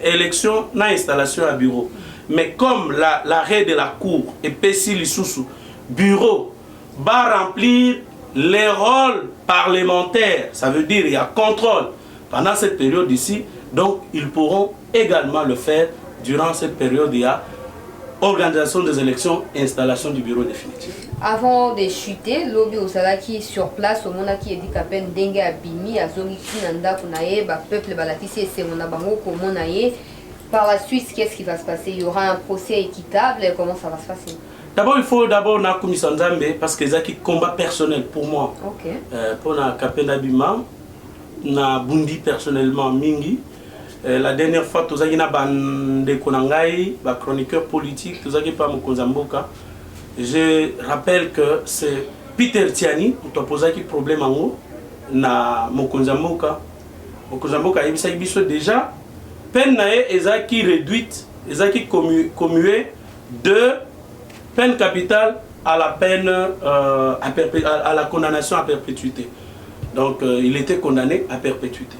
élection, na installation à bureau. Mais comme l'arrêt de la Cour et Pessi Lissoussou, bureau, va remplir les rôles parlementaires, ça veut dire il y a contrôle pendant cette période ici, donc ils pourront également le faire durant cette période. Il y a organisation des élections et installation du bureau définitif. Avant de chuter, lobby Ozalaki sur place, au moment qui est dit qu'à peine dengue abimi, à Zongi Kinanda, Kunaye, peuple Balatisi et Semona Bango, Komonaye. Par la suite, qu'est-ce qui va se passer? Il y aura un procès équitable, comment ça va se passer? D'abord, il faut d'abord na commission Nzambe parce que c'est un combat personnel pour moi. Pour na Kapenda Bima, na Bundi personnellement Mingi. La dernière fois, tous les bande Konangai, ba chroniqueur politique, tous les pas Mokonzamboka. Je rappelle que c'est Peter Tiani qui a posé un problème en haut na Mokonzamboka. Mokonzamboka il s'est déjà peine qui réduite, qui commuée de peine capitale à la peine à la condamnation à perpétuité. Donc il était condamné à perpétuité.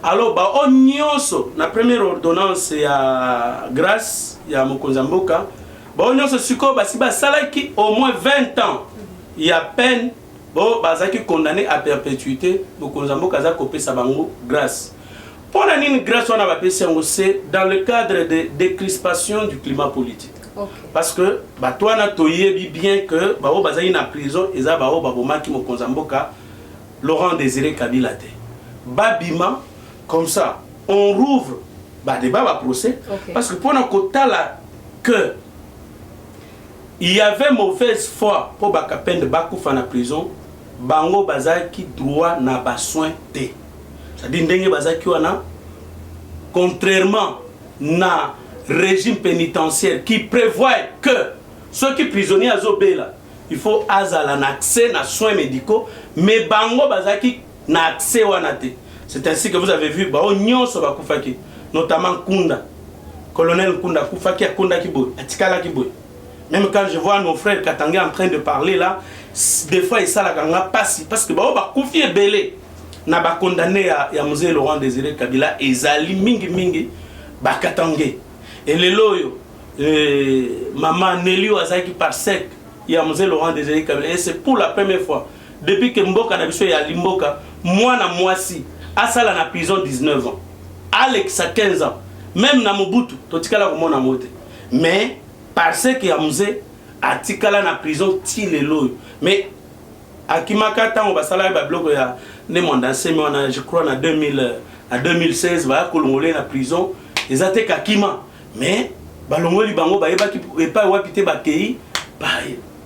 Alors on nyonso la première ordonnance à grâce ya Mokonzamboka on nyonso siko basi basalaki au moins 20 ans. Il y a peine bon bazaki condamné à perpétuité Mokonzamboka za kopé sa bango grâce. Pour la ligne grâce on a c'est dans le cadre de décrispation du climat politique. Parce que toi na toyebi bien que bao bazaki na prison eza bao babomaki Mokonzamboka Laurent Désiré Kabila te. Babima comme ça on rouvre débat procès parce que pour na kota là que il y avait mauvaise foi pour bakapen de bakufa na prison bango bazaki droit na ba soin te. C'est-à-dire ndenge bazaki wana contrairement na régime pénitentiaire qui prévoit que ceux qui prisonniers à Zobela il faut azala un accès na soins médicaux mais bango bazaki na accès wana te. C'est ainsi que vous avez vu ba nyonso bakufaki notamment Kunda colonel Kunda kufaki Kunda kiboy atikala kiboy. Même quand je vois nos frères Katangé en train de parler là, des fois ils savent parce que bah confier belé n'a pas condamné à Mzee Laurent Désiré Kabila et Zali mingi bah Katangé et les loyo maman Nelly Azaki par sec il y a Mzee Laurent Désiré Kabila et c'est pour la première fois depuis que Mboka na biso ya Limboka moi na mwasi asala na prison 19 ans Alex a 15 ans même na Mobutu totikala ko mona mote mais parce que Yamouze a tikala na prison ti lelo mais akimaka tango basala ba bloc ya ne mondancé mais je crois en 2016 ba kolongolé na prison ils a été kakima mais balongoli bango ba yeba ki pas wapité ba kei ba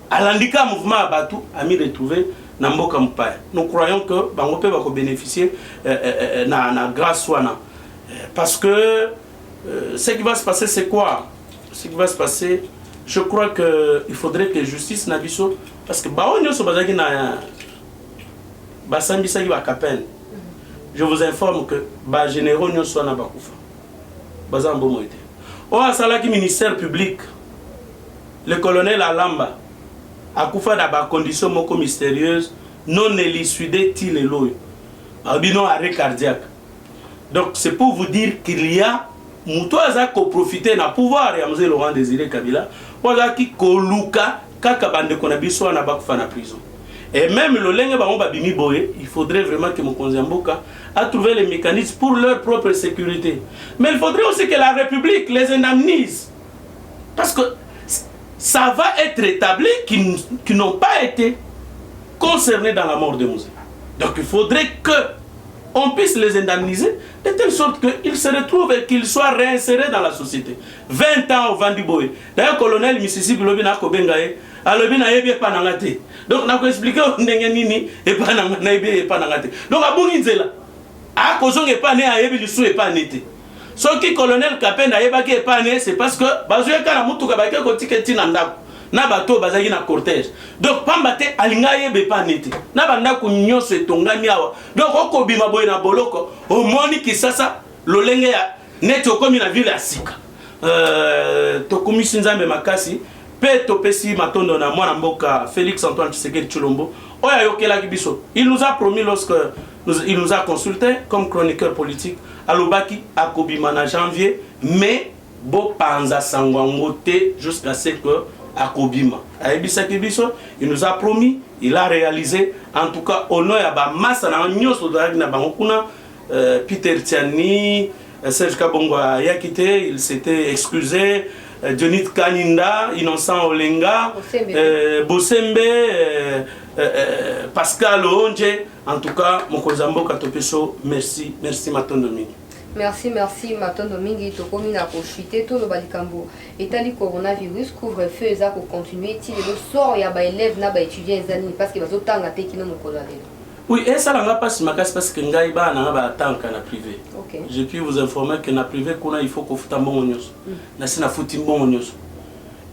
alandika mouvement abatu a mis retrouvé na mboka mpaya. Nous croyons que bango peut ba ko bénéficier na grâce wana parce que Ce qui va se passer, c'est quoi? Ce qui va se passer, je crois qu'il faudrait que justice n'abisso, parce que je vous informe que les généraux ne sont pas au Salaki ministère public, le colonel Alamba a koufa dans des conditions moko mystérieuses, non élucidées, til et loy. Abino arrêt cardiaque. Donc c'est pour vous dire qu'il y a Moutoaza qui profité na pouvoir et Amzé Laurent Désiré Kabila, voilà qui koluka kaka bande konabiso na bakufa na prison. Et même le lenge ba bimi boye, il faudrait vraiment que Mokonziamboka a trouvé les mécanismes pour leur propre sécurité. Mais il faudrait aussi que la République les indemnise. Parce que ça va être établi qu'ils n'ont pas été concernés dans la mort de Moussé. Donc il faudrait qu'on puisse les indemniser de telle sorte qu'ils se retrouvent et qu'ils soient réinsérés dans la société. 20 ans au Vandiboy. D'ailleurs, le colonel Mississippi Lobina Kobengae, Alobina Ebi Panangate. Donc, on a expliqué au Nengenini et Panangate. Donc, à Bounizela, à Kozong et Pané, à Ebi Lussou et Panete. Ce qui colonel Kapen a Ebaki et Pané, c'est parce que Bazoya Kanamutu Kabake Kotiketi Nandako. Na bato bazaki na cortège. Donc pambate alinga yebe Panete. Na banda ku nyonso etongami awa. Donc okobima boye na boloko, omoni kisasa lolenge ya neti okomi na ville ya sika. Tokomisi nzambe makasi. Pe topesi matondo na mwana mboka Félix Antoine Tshisekedi Tshilombo. Oya yokelaki biso. Il nous a promis lorsque il nous a consulté comme chroniqueur politique alobaki akobima na janvier, mais bo panza sangwangote jusqu'à ce que akobima. Aebisaki biso, il nous a promis, il a réalisé. En tout cas, au nom ya ba massa na nyoso na bango kuna Peter Tiani, Serge Kabongo ya quitté, il s'était excusé. Dionit Kaninda, Innocent Olenga, Bosembe, Pascal Onge. En tout cas, Mokozambo Katopeso, merci, merci Matondomingi. Merci Matondomingi. Tokomi na koshite to lo balikambo. Etali coronavirus couvre-feu eza ko continuer ti le sort ya ba élèves na ba étudiants ezani parce que bazotanga te kino mokolo lelo. Oui, et ça n'a pas si makas parce que ngai ba na ba tanka na privé. Okay. Je puis vous informer que na privé kuna il faut ko futa mbongo nyos. Na sina futi mbongo nyos.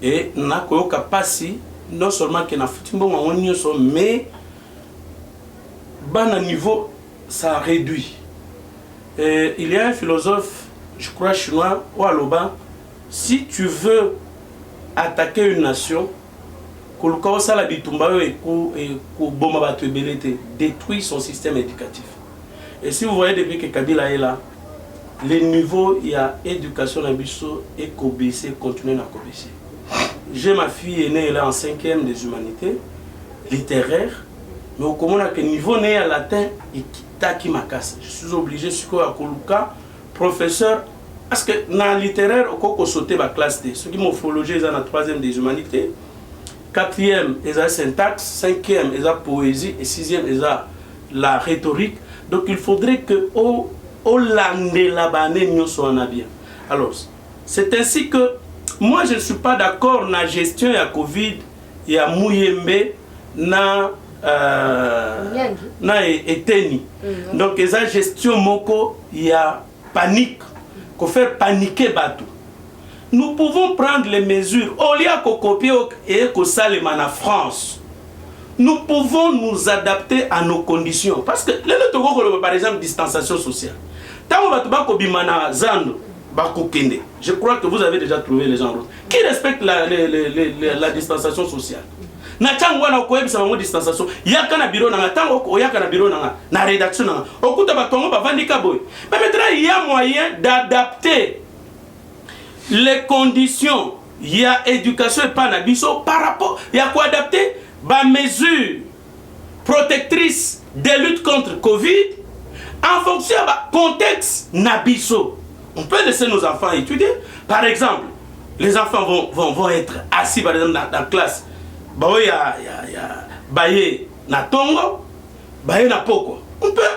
Et na ko kapasi non seulement que na futi mbongo nyos mais bas niveau ça réduit. Et il y a un philosophe, je crois chinois, Waloba, si tu veux attaquer une nation, détruit son système éducatif. Et si vous voyez depuis que Kabila est là, les niveaux, il y a éducation à Bisso et Kobese, continuer à Kobese. J'ai ma fille aînée là en 5e des humanités, littéraire, mais au commun à quel niveau né à latin et qui m'a cassé. Je suis obligé, ce que à Koluka, professeur, parce que dans le littéraire, au coco sauté ma classe D. Ce qui morphologie, ils ont la 3e des humanités. 4e, ils ont syntaxe, 5e, ils ont poésie, et 6e, ils ont la rhétorique. Donc il faudrait que au Hollandais là-bas, nous soyons bien. Alors, c'est ainsi que moi je ne suis pas d'accord dans la gestion de la Covid, il y a Mouyembe, na eteni. Donc il y a gestion moko, il y a panique, qu'on fait paniquer bateau. Nous pouvons prendre les mesures au lieu de copier et que ça les en France. Nous pouvons nous adapter à nos conditions parce que par exemple distanciation sociale. Je crois que vous avez déjà trouvé les gens qui respectent la distanciation sociale. Na tango na ko ebisa bango distanciation yaka na bureau na tango ko yaka na bureau na rédaction na okuta batongo bavandika boy. Mais maintenant il y a moyen d'adapter les conditions, il y a éducation et pas na biso par rapport il y a quoi adapter ba mesures protectrices de lutte contre Covid en fonction du contexte na biso. On peut laisser nos enfants étudier. Par exemple, les enfants vont être assis par exemple dans la classe. Baye na tongo, baye na poko.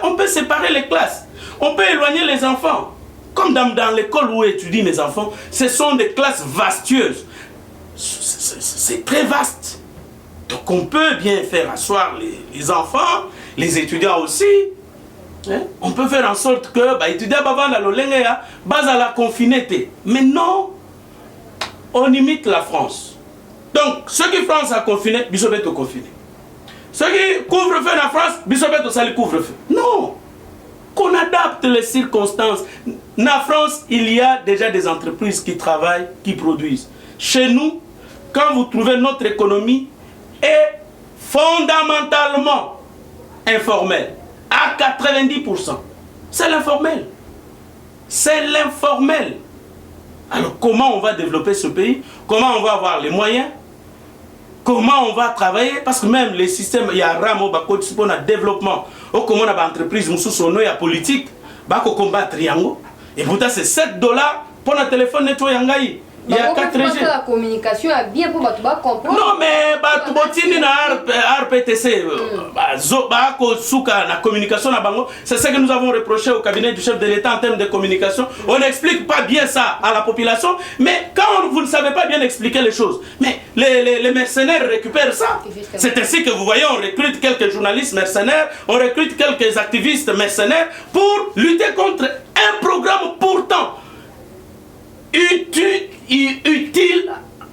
On peut séparer les classes. On peut éloigner les enfants. Comme dans l'école où étudient mes enfants, ce sont des classes vastueuses. C'est très vaste. Donc on peut bien faire asseoir les enfants, les étudiants aussi. On peut faire en sorte que bah étudier avant la lolenge ya base à la confinité. Mais non, on imite la France. Donc ceux qui France a confiné, bisobet au confiné. Ceux qui couvre-feu en France, bisobet au sali couvre-feu. Non, qu'on adapte les circonstances. En France, il y a déjà des entreprises qui travaillent, qui produisent. Chez nous, quand vous trouvez notre économie est fondamentalement informelle. À 90%. C'est l'informel. C'est l'informel. Alors comment on va développer ce pays? Comment on va avoir les moyens? Comment on va travailler? Parce que même les systèmes, il y a Ramo, on a développement, ou comment on a une entreprise, il y a politique, il y a combat triangle. Et pourtant c'est $7 pour un téléphone nettoyé. Il y a 4G. La communication est bien pour comprendre. Non, mais RPTC, la communication, c'est ce que nous avons reproché au cabinet du chef de l'État en termes de communication. On n'explique pas bien ça à la population, mais quand vous ne savez pas bien expliquer les choses, mais les mercenaires récupèrent ça. C'est ainsi que vous voyez, on recrute quelques journalistes mercenaires, on recrute quelques activistes mercenaires pour lutter contre un programme pourtant utile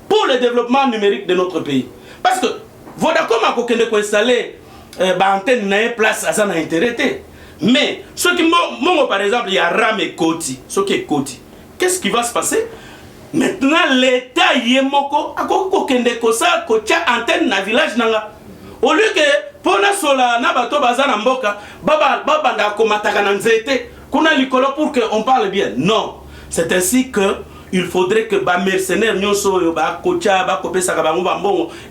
pour le développement numérique de notre pays. Parce que Vodacom a installé l'antenne na place à ça intérêt. Mais ce qui par exemple, il y a Ram et Koti. Ce qui est Koti. Qu'est-ce qui va se passer? Maintenant, l'État yemoko a ça kocha antenne na village nanga. Au lieu que pona sola na bato bazana mboka baba nda komataka na nzete kuna likolo pour que on parle bien. Non. C'est ainsi que il faudrait que les mercenaires, les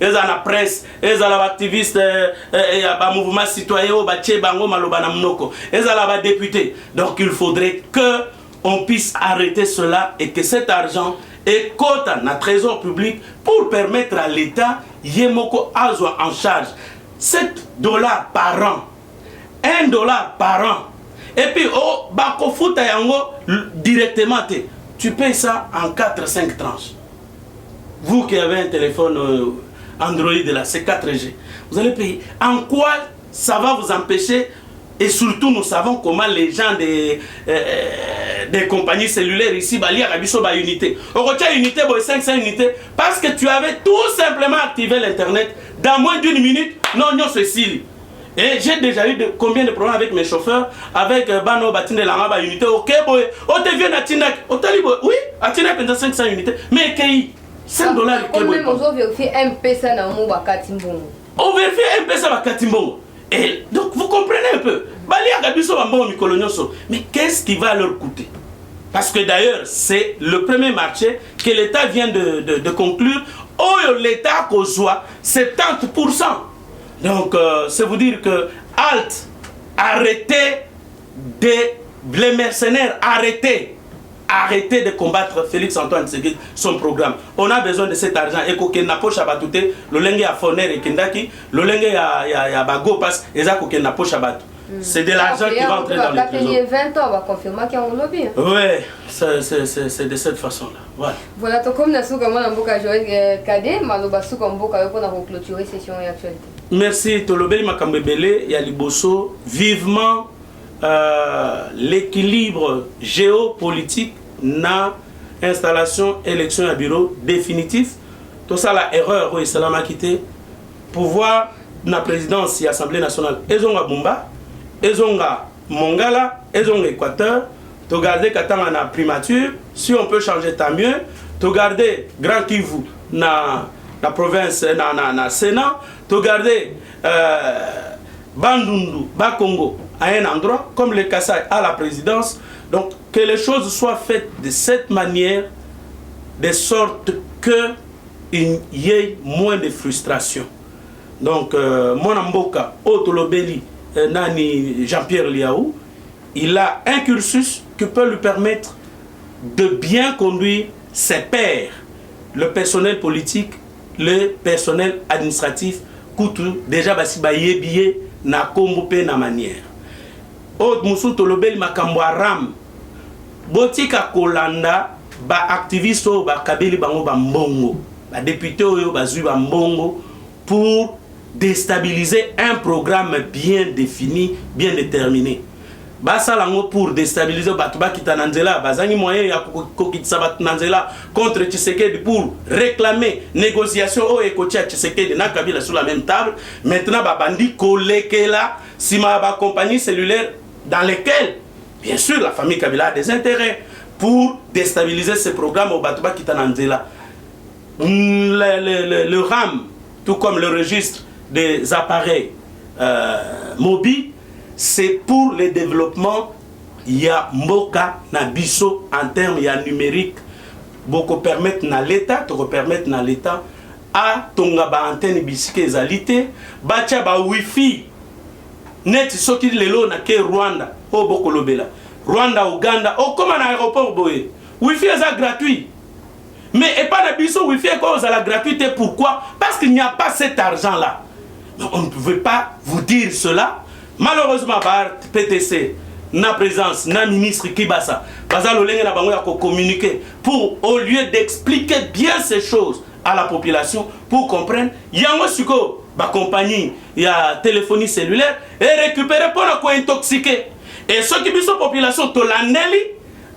la presse, les activistes, les mouvements citoyens, les députés. Donc il faudrait qu'on puisse arrêter cela et que cet argent est coté dans le trésor public pour permettre à l'État Yemoko Azwa en charge $7 par an, $1 par an. Et puis, directement, tu payes ça en 4-5 tranches. Vous qui avez un téléphone Android, c'est 4G. Vous allez payer. En quoi ça va vous empêcher? Et surtout, nous savons comment les gens des compagnies cellulaires ici, il y a une unité. On retient une unité, 500 unités, parce que tu avais tout simplement activé l'Internet. Dans moins d'une minute, non, c'est et j'ai déjà eu combien de problèmes avec mes chauffeurs, avec Bano Batine Langa unité, ok, boy, on te vient à Tinak, au Talibo, oui, à Tinak, 500 unités, mais qu'il $5. On vérifie un PSA dans mon Bakatimbongo. On vérifie un PSA Bakatimbongo. Et donc vous comprenez un peu, mais qu'est-ce qui va leur coûter? Parce que d'ailleurs, c'est le premier marché que l'État vient de conclure, où l'État causoit 70%. Donc, c'est vous dire que arrêtez les mercenaires, arrêtez de combattre Félix Antoine Tshisekedi, son programme. On a besoin de cet argent. Et qu'on n'a pas chabatouté, le lengue à Foner et Kendaki, le lengue à Bago passe, et ça qu'on n'a pas chabatou. C'est de l'argent qui va entrer dans les trésors. 20 ans, on va confirmer qu'il y a un lobby. Oui, c'est de cette façon-là. Voilà. Voilà, comme nous avons Joël Kadé, nous avons clôturer session et actualité. Merci, Tolobeli Makambebele, Yaliboso. Vivement l'équilibre géopolitique na installation, élection à bureau définitif. Tout ça, la erreur, oui, c'est la quitté. Pouvoir, la présidence et l'Assemblée nationale, Ezonga Bumba, Ezonga Mongala, Ezonga Équateur. Tu garder Katanga na primature, si on peut changer, tant mieux. Tu garder Grand Kivu na la province, na Sénat. Tu garder Bandundu, Bakongo à un endroit, comme le Kassai à la présidence. Donc, que les choses soient faites de cette manière, de sorte qu'il y ait moins de frustration. Donc, mon Mboka, Otolobeli, Nani Jean-Pierre Liaou, il a un cursus qui peut lui permettre de bien conduire ses pairs, le personnel politique, le personnel administratif, Koutou, déjà basi ba yebiye na kombo pe na manière. Autre musu tolobeli makambo ram. Botika kolanda ba activiste ba kabeli bango ba mbongo, ba député oyo ba zui ba mbongo pour déstabiliser un programme bien défini, bien déterminé. basalango pour déstabiliser bato bakita na nzela bazangi moyen ya kokitisa bato na nzela contre Tshisekedi pour réclamer négociation o ekotia Tshisekedi na Kabila sur la même table. Maintenant babandi kolekela sima ba compagnie cellulaire dans lesquelles bien sûr la famille Kabila a des intérêts pour déstabiliser ce programme au bato bakita na nzela. Le RAM tout comme le registre des appareils mobiles, c'est pour le développement ya mboka na biso en termes ya numérique beaucoup permettre na l'état to permettre na l'état a tonga ba antenne bisike ezalité bacha ba wifi net soki lelo na ke Rwanda o boko lobela Rwanda Uganda o comme na aéroport boye wifi est gratuit mais et pas na biso wifi ko za la gratuité. Pourquoi? Parce qu'il n'y a pas cet argent là. Mais on ne pouvait pas vous dire cela. Malheureusement, par PTC, na présence, na ministre Kibasa, Bazaloleng na bango ya communiquer pour, au lieu d'expliquer bien ces choses à la population, pour comprendre, yango suko, ba compagnie, ya téléphonie cellulaire, et récupérer pour la intoxiquer. Et ceux qui sont population, to l'aneli,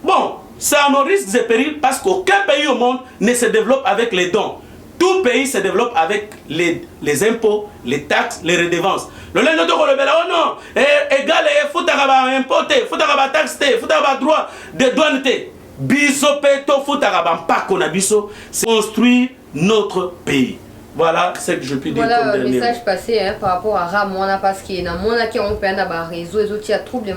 bon, c'est à nos risques et périls parce qu'aucun pays au monde ne se développe avec les dons. Tout pays se développe avec les impôts, les taxes, les redevances. Le lendemain de oh non, égal, il faut importer, il faut taxer, il faut droit de douane. Biso peto, il faut c'est construire notre pays. Voilà ce que je peux dire. Voilà le message passé par rapport à Ramona parce qu'il y a un qui ont perdu un réseau, les autres trouble de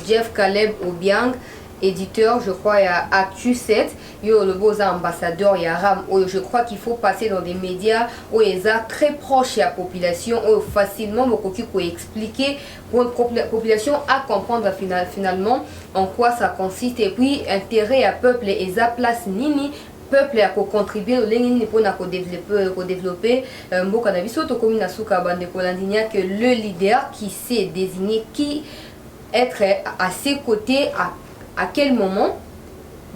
Jeff Caleb Obiang. Éditeur, je crois, il y a Actu 7, il y a le beau ambassadeur, il y a Ram, je crois qu'il faut passer dans des médias où ils sont très proches de la population, où facilement, beaucoup qui peut expliquer pour la population à comprendre finalement en quoi ça consiste et puis intérêt à peuple et à place nini. Peuple a contribué au développer mboka na biso to komi na suka bande kolandinia que le leader qui s'est désigné qui être à ses côtés à quel moment,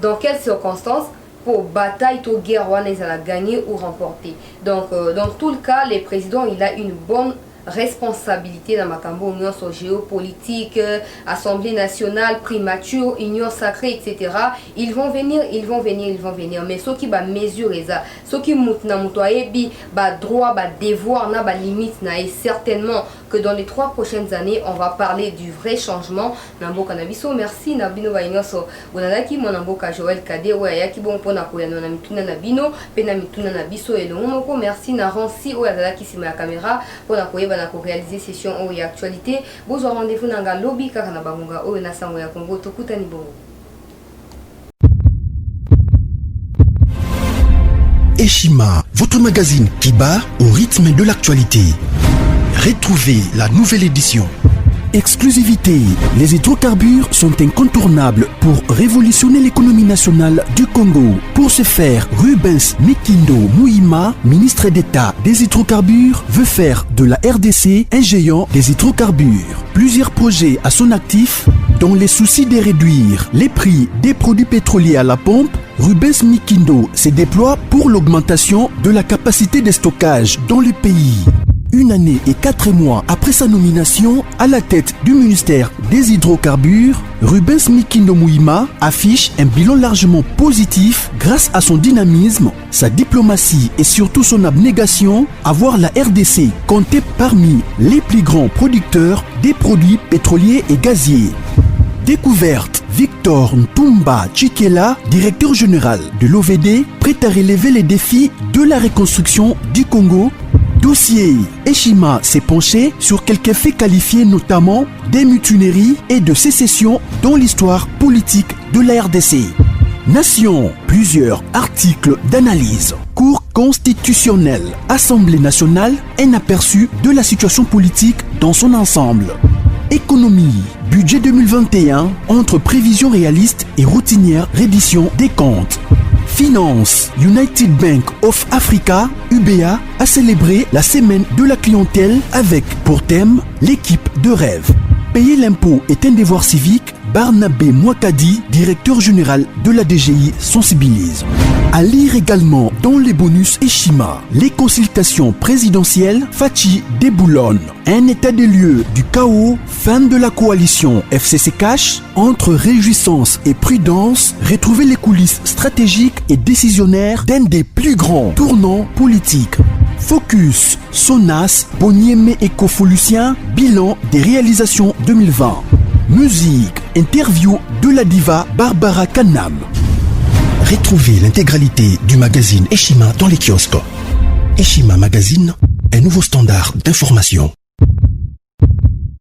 dans quelles circonstances, pour bataille, pour guerre, on a gagné ou remporté. Donc, dans tout le cas, le président, il a une bonne responsabilité dans Makambo, union géopolitique, Assemblée nationale, primature, union sacrée, etc. Ils vont venir. Mais ceux qui va mesurer ça, ceux qui droit, devoir, limite, et certainement que dans les 3 prochaines années, on va parler du vrai changement. Nambo Kanabiso, merci Nabino Bainyoso, Bonanaki, Monamboka Joël Kade, Oyaki bon pona koyano Namituna Nabino, Penamituna Nabiso et le Monoko, merci Naransi, Oyazaki Sima la caméra, pour réaliser session ou actualité. Vous aurez rendez-vous dans le lobby car na bangonga ou na sango ya Congo tokutani bongo. Eshima, votre magazine qui bat au rythme de l'actualité. Retrouvez la nouvelle édition. Exclusivité, les hydrocarbures sont incontournables pour révolutionner l'économie nationale du Congo. Pour ce faire, Rubens Mikindo Mouima, ministre d'État des hydrocarbures, veut faire de la RDC un géant des hydrocarbures. Plusieurs projets à son actif, dont les soucis de réduire les prix des produits pétroliers à la pompe, Rubens Mikindo se déploie pour l'augmentation de la capacité de stockage dans le pays. 1 année et 4 mois après sa nomination à la tête du ministère des hydrocarbures, Rubens Mikindo Mouima affiche un bilan largement positif grâce à son dynamisme, sa diplomatie et surtout son abnégation à voir la RDC compter parmi les plus grands producteurs des produits pétroliers et gaziers. Découverte, Victor Ntumba Chikela, directeur général de l'OVD, prêt à relever les défis de la reconstruction du Congo. Dossier, Eshima s'est penché sur quelques faits qualifiés notamment des mutineries et de sécession dans l'histoire politique de la RDC. Nation, plusieurs articles d'analyse. Cour constitutionnelle, Assemblée nationale, un aperçu de la situation politique dans son ensemble. Économie, budget 2021, entre prévisions réalistes et routinières reddition des comptes. Finance, United Bank of Africa, UBA, a célébré la semaine de la clientèle avec, pour thème, l'équipe de rêve. Payer l'impôt est un devoir civique, Barnabé Mouakadi, directeur général de la DGI, sensibilise. À lire également dans les bonus Eshima, les consultations présidentielles, Fachi déboulonne. Un état des lieux du chaos, fin de la coalition FCC Cash, entre réjouissance et prudence, retrouver les coulisses stratégiques et décisionnaires d'un des plus grands tournants politiques. Focus, Sonas, Bonieme et Kofolusien, bilan des réalisations 2020. Musique, interview de la diva Barbara Kanam. Retrouvez l'intégralité du magazine Eshima dans les kiosques. Eshima Magazine, un nouveau standard d'information.